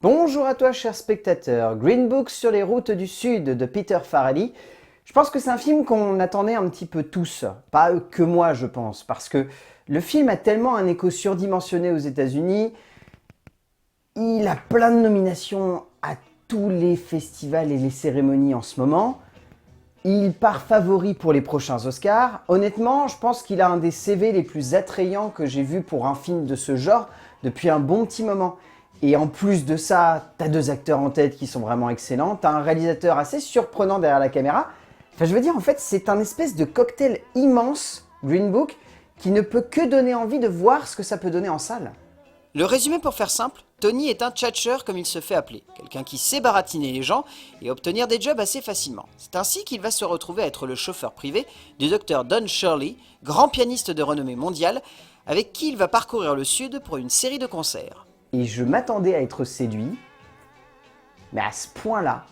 Bonjour à toi cher spectateur, Green Book sur les routes du sud de Peter Farrelly. Je pense que c'est un film qu'on attendait un petit peu tous, pas que moi je pense, parce que le film a tellement un écho surdimensionné aux États-Unis, il a plein de nominations à tous les festivals et les cérémonies en ce moment, il part favori pour les prochains Oscars. Honnêtement, je pense qu'il a un des CV les plus attrayants que j'ai vu pour un film de ce genre depuis un bon petit moment. Et en plus de ça, t'as deux acteurs en tête qui sont vraiment excellents, t'as un réalisateur assez surprenant derrière la caméra. Enfin, je veux dire, en fait, c'est un espèce de cocktail immense, Green Book, qui ne peut que donner envie de voir ce que ça peut donner en salle. Le résumé pour faire simple, Tony est un tchatcheur comme il se fait appeler, quelqu'un qui sait baratiner les gens et obtenir des jobs assez facilement. C'est ainsi qu'il va se retrouver à être le chauffeur privé du docteur Don Shirley, grand pianiste de renommée mondiale, avec qui il va parcourir le sud pour une série de concerts. Et je m'attendais à être séduit, mais à ce point-là,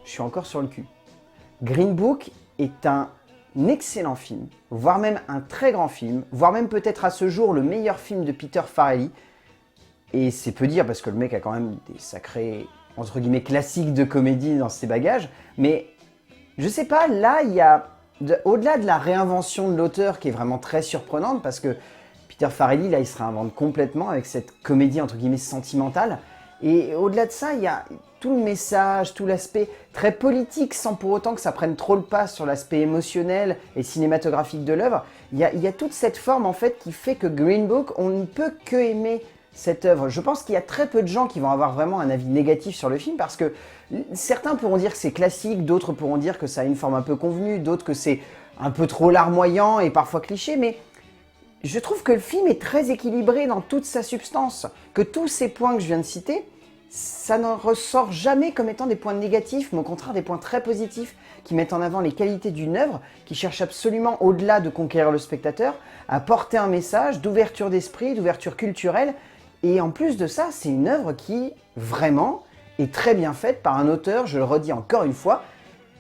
je suis encore sur le cul. Green Book est un excellent film, voire même un très grand film, voire même peut-être à ce jour le meilleur film de Peter Farrelly. Et c'est peu dire parce que le mec a quand même des sacrés, entre guillemets, classiques de comédie dans ses bagages. Mais je sais pas, là, il y a, au-delà de la réinvention de l'auteur qui est vraiment très surprenante parce que Peter Farrelly, là, il se réinvente complètement avec cette comédie, entre guillemets, sentimentale. Et au-delà de ça, il y a tout le message, tout l'aspect très politique, sans pour autant que ça prenne trop le pas sur l'aspect émotionnel et cinématographique de l'œuvre. Il y a toute cette forme, en fait, qui fait que Green Book, on ne peut que aimer cette œuvre. Je pense qu'il y a très peu de gens qui vont avoir vraiment un avis négatif sur le film, parce que certains pourront dire que c'est classique, d'autres pourront dire que ça a une forme un peu convenue, d'autres que c'est un peu trop larmoyant et parfois cliché, mais je trouve que le film est très équilibré dans toute sa substance, que tous ces points que je viens de citer, ça ne ressort jamais comme étant des points négatifs, mais au contraire des points très positifs qui mettent en avant les qualités d'une œuvre, qui cherche absolument, au-delà de conquérir le spectateur, à porter un message d'ouverture d'esprit, d'ouverture culturelle. Et en plus de ça, c'est une œuvre qui, vraiment, est très bien faite par un auteur, je le redis encore une fois,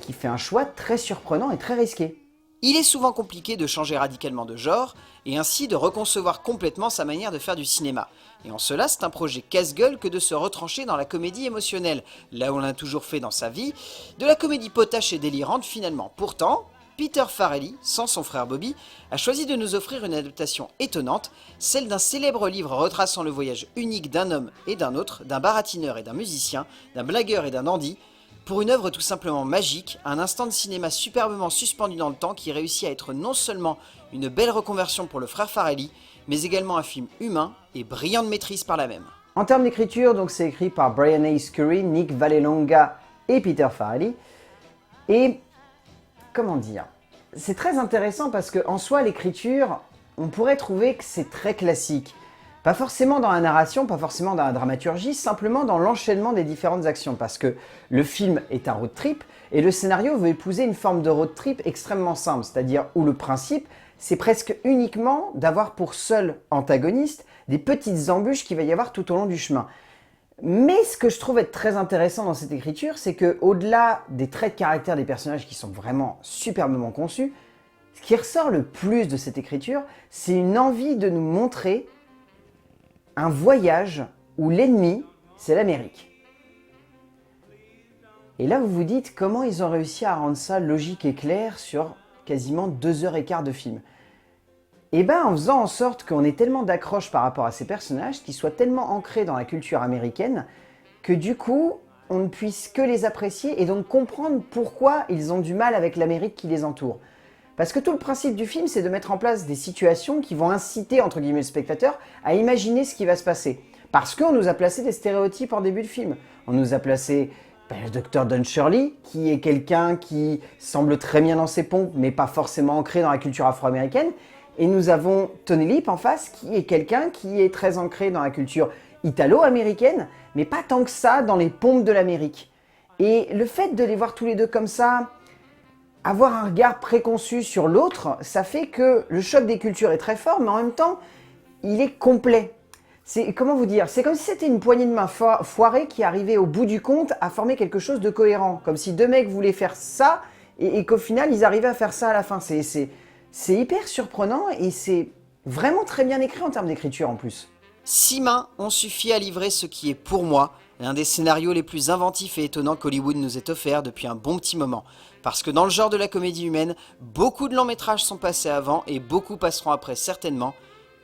qui fait un choix très surprenant et très risqué. Il est souvent compliqué de changer radicalement de genre et ainsi de reconcevoir complètement sa manière de faire du cinéma. Et en cela, c'est un projet casse-gueule que de se retrancher dans la comédie émotionnelle, là où on l'a toujours fait dans sa vie, de la comédie potache et délirante finalement. Pourtant, Peter Farrelly, sans son frère Bobby, a choisi de nous offrir une adaptation étonnante, celle d'un célèbre livre retraçant le voyage unique d'un homme et d'un autre, d'un baratineur et d'un musicien, d'un blagueur et d'un dandy, pour une œuvre tout simplement magique, un instant de cinéma superbement suspendu dans le temps qui réussit à être non seulement une belle reconversion pour le frère Farrelly, mais également un film humain et brillant de maîtrise par la même. En termes d'écriture, donc c'est écrit par Brian A. Scurry, Nick Vallelonga et Peter Farrelly. Et comment dire, c'est très intéressant parce qu'en soi, l'écriture, on pourrait trouver que c'est très classique. Pas forcément dans la narration, pas forcément dans la dramaturgie, simplement dans l'enchaînement des différentes actions. Parce que le film est un road trip et le scénario veut épouser une forme de road trip extrêmement simple. C'est-à-dire où le principe, c'est presque uniquement d'avoir pour seul antagoniste des petites embûches qu'il va y avoir tout au long du chemin. Mais ce que je trouve être très intéressant dans cette écriture, c'est que au-delà des traits de caractère des personnages qui sont vraiment superbement conçus, ce qui ressort le plus de cette écriture, c'est une envie de nous montrer un voyage où l'ennemi, c'est l'Amérique. Et là, vous vous dites comment ils ont réussi à rendre ça logique et clair sur quasiment 2h15 de film. Et bien en faisant en sorte qu'on ait tellement d'accroche par rapport à ces personnages, qu'ils soient tellement ancrés dans la culture américaine, que du coup, on ne puisse que les apprécier et donc comprendre pourquoi ils ont du mal avec l'Amérique qui les entoure. Parce que tout le principe du film, c'est de mettre en place des situations qui vont inciter, entre guillemets, le spectateur à imaginer ce qui va se passer. Parce qu'on nous a placé des stéréotypes en début de film. On nous a placé le docteur Don Shirley, qui est quelqu'un qui semble très bien dans ses pompes, mais pas forcément ancré dans la culture afro-américaine. Et nous avons Tony Lip en face, qui est quelqu'un qui est très ancré dans la culture italo-américaine, mais pas tant que ça dans les pompes de l'Amérique. Et le fait de les voir tous les deux comme ça, avoir un regard préconçu sur l'autre, ça fait que le choc des cultures est très fort, mais en même temps, il est complet. C'est, comment vous dire, c'est comme si c'était une poignée de main foirée qui arrivait au bout du compte à former quelque chose de cohérent. Comme si deux mecs voulaient faire ça, et qu'au final, ils arrivaient à faire ça à la fin. C'est hyper surprenant, et c'est vraiment très bien écrit en termes d'écriture en plus. 6 mains ont suffi à livrer ce qui est pour moi l'un des scénarios les plus inventifs et étonnants qu'Hollywood nous ait offert depuis un bon petit moment. Parce que dans le genre de la comédie humaine, beaucoup de longs métrages sont passés avant et beaucoup passeront après certainement.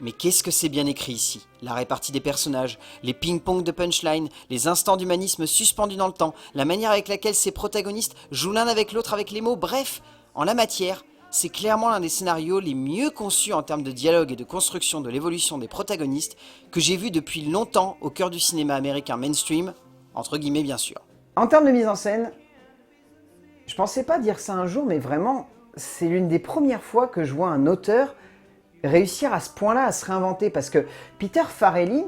Mais qu'est-ce que c'est bien écrit ici? La répartie des personnages, les ping-pong de punchline, les instants d'humanisme suspendus dans le temps, la manière avec laquelle ces protagonistes jouent l'un avec l'autre avec les mots, bref, en la matière, c'est clairement l'un des scénarios les mieux conçus en termes de dialogue et de construction de l'évolution des protagonistes que j'ai vu depuis longtemps au cœur du cinéma américain mainstream, entre guillemets bien sûr. En termes de mise en scène, je pensais pas dire ça un jour, mais vraiment, c'est l'une des premières fois que je vois un auteur réussir à ce point-là à se réinventer. Parce que Peter Farrelly,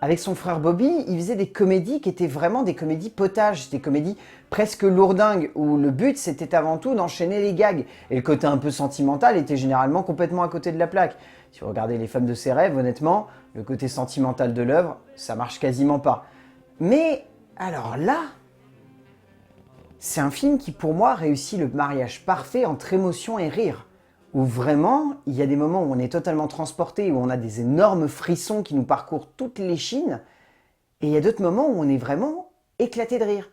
avec son frère Bobby, il faisait des comédies qui étaient vraiment des comédies potages, des comédies presque lourdingues, où le but c'était avant tout d'enchaîner les gags. Et le côté un peu sentimental était généralement complètement à côté de la plaque. Si vous regardez Les femmes de ses rêves, honnêtement, le côté sentimental de l'œuvre, ça marche quasiment pas. Mais alors là, c'est un film qui pour moi réussit le mariage parfait entre émotion et rire. Où vraiment, il y a des moments où on est totalement transporté, où on a des énormes frissons qui nous parcourent toutes les chines, et il y a d'autres moments où on est vraiment éclaté de rire.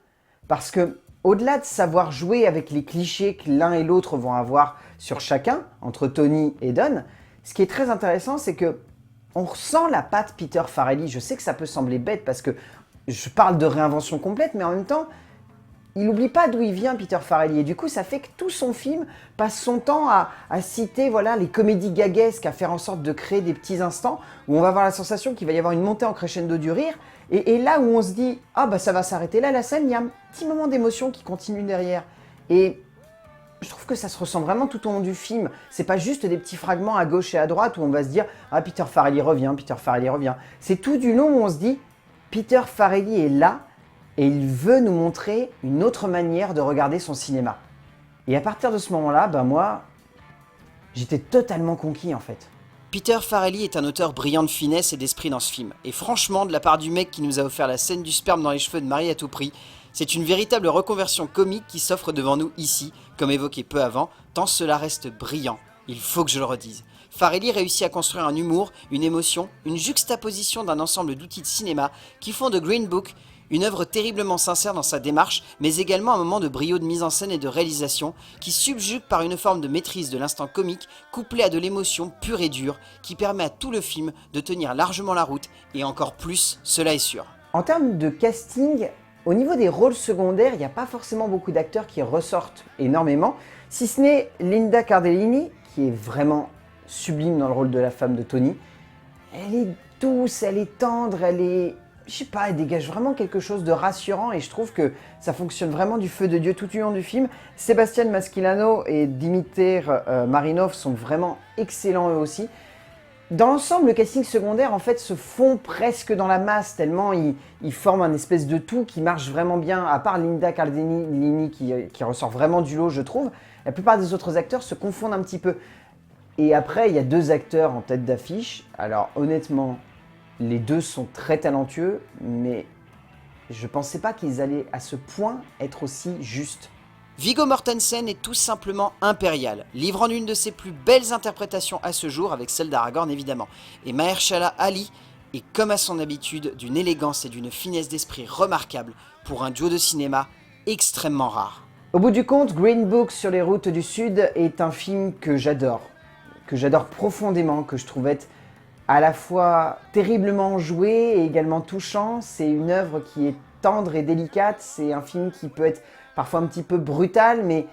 Parce que, au-delà de savoir jouer avec les clichés que l'un et l'autre vont avoir sur chacun, entre Tony et Don, ce qui est très intéressant, c'est que on ressent la patte Peter Farrelly. Je sais que ça peut sembler bête parce que je parle de réinvention complète, mais en même temps, il n'oublie pas d'où il vient, Peter Farrelly, et du coup ça fait que tout son film passe son temps à citer voilà, les comédies gaguesques, à faire en sorte de créer des petits instants où on va avoir la sensation qu'il va y avoir une montée en crescendo du rire, et là où on se dit « Ah bah ça va s'arrêter là, la scène », il y a un petit moment d'émotion qui continue derrière. Et je trouve que ça se ressent vraiment tout au long du film. C'est pas juste des petits fragments à gauche et à droite où on va se dire « Ah, Peter Farrelly revient, Peter Farrelly revient ». C'est tout du long où on se dit « Peter Farrelly est là ». Et il veut nous montrer une autre manière de regarder son cinéma. Et à partir de ce moment-là, ben moi, j'étais totalement conquis en fait. Peter Farrelly est un auteur brillant de finesse et d'esprit dans ce film. Et franchement, de la part du mec qui nous a offert la scène du sperme dans les cheveux de Marie à tout prix, c'est une véritable reconversion comique qui s'offre devant nous ici, comme évoqué peu avant, tant cela reste brillant. Il faut que je le redise. Farrelly réussit à construire un humour, une émotion, une juxtaposition d'un ensemble d'outils de cinéma qui font de Green Book une œuvre terriblement sincère dans sa démarche, mais également un moment de brio de mise en scène et de réalisation qui subjugue par une forme de maîtrise de l'instant comique couplée à de l'émotion pure et dure qui permet à tout le film de tenir largement la route et encore plus, cela est sûr. En termes de casting, au niveau des rôles secondaires, il n'y a pas forcément beaucoup d'acteurs qui ressortent énormément, si ce n'est Linda Cardellini, qui est vraiment sublime dans le rôle de la femme de Tony. Elle est douce, elle est tendre, je sais pas, elle dégage vraiment quelque chose de rassurant et je trouve que ça fonctionne vraiment du feu de Dieu tout du long du film. Sébastien Maschilano et Dimitar Marinov sont vraiment excellents eux aussi. Dans l'ensemble, le casting secondaire en fait se fond presque dans la masse tellement ils forment un espèce de tout qui marche vraiment bien, à part Linda Cardellini qui ressort vraiment du lot je trouve. La plupart des autres acteurs se confondent un petit peu. Et après, il y a deux acteurs en tête d'affiche. Alors honnêtement, les deux sont très talentueux, mais je pensais pas qu'ils allaient à ce point être aussi justes. Viggo Mortensen est tout simplement impérial, livrant l'une de ses plus belles interprétations à ce jour, avec celle d'Aragorn évidemment. Et Mahershala Ali est, comme à son habitude, d'une élégance et d'une finesse d'esprit remarquable pour un duo de cinéma extrêmement rare. Au bout du compte, Green Book sur les routes du Sud est un film que j'adore profondément, que je trouve être à la fois terriblement joué et également touchant. C'est une œuvre qui est tendre et délicate, c'est un film qui peut être parfois un petit peu brutal, mais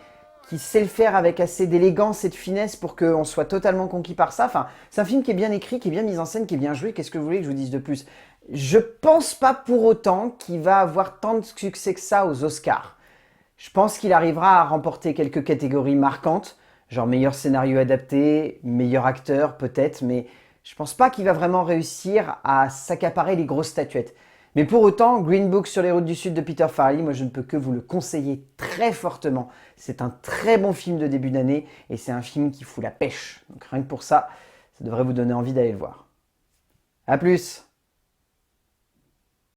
qui sait le faire avec assez d'élégance et de finesse pour qu'on soit totalement conquis par ça. Enfin, c'est un film qui est bien écrit, qui est bien mis en scène, qui est bien joué. Qu'est-ce que vous voulez que je vous dise de plus? Je pense pas pour autant qu'il va avoir tant de succès que ça aux Oscars. Je pense qu'il arrivera à remporter quelques catégories marquantes, genre meilleur scénario adapté, meilleur acteur peut-être, mais je pense pas qu'il va vraiment réussir à s'accaparer les grosses statuettes. Mais pour autant, Green Book sur les routes du Sud de Peter Farrelly, moi je ne peux que vous le conseiller très fortement. C'est un très bon film de début d'année et c'est un film qui fout la pêche. Donc rien que pour ça, ça devrait vous donner envie d'aller le voir. A plus!